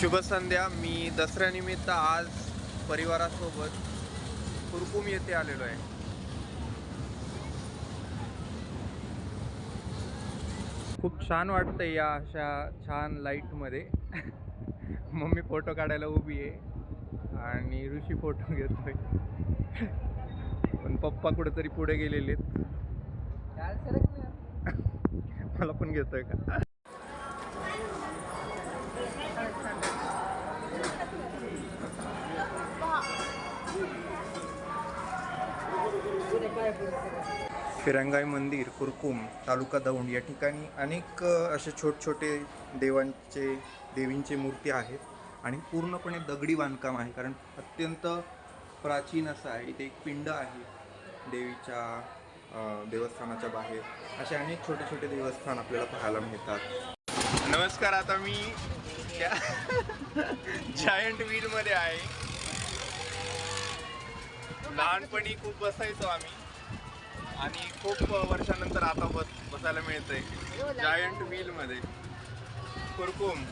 शुभ संध्या. मी दसऱ्यानिमित्त आज परिवारासोबत कुरकुम येथे आलेलो आहे. खूप छान वाटतंय या अशा छान लाईटमध्ये. मम्मी फोटो काढायला उभी आहे आणि ऋषी फोटो घेतोय. पण पप्पा कुठेतरी पुढे गेलेले आहेत. मला पण घेतोय का? फिरंगाई मंदिर कुरकुम तालुका दौंड या ठिकाणी अनेक असे छोटे देवींचे मूर्ती आहेत आणि पूर्णपणे दगडी बांधकाम आहे. कारण अत्यंत प्राचीन असं आहे. इथे एक पिंड आहे देवीच्या देवस्थानाच्या बाहेर. असे अनेक छोटे छोटे देवस्थान आपल्याला पाहायला मिळतात. नमस्कार. आता मी त्या जायंट व्हीलमध्ये आहे. लहानपणी खूप बसायचो आम्ही आणि खूप वर्षानंतर आता बसायला मिळतंय जायंट व्हील मध्ये. कुरकुम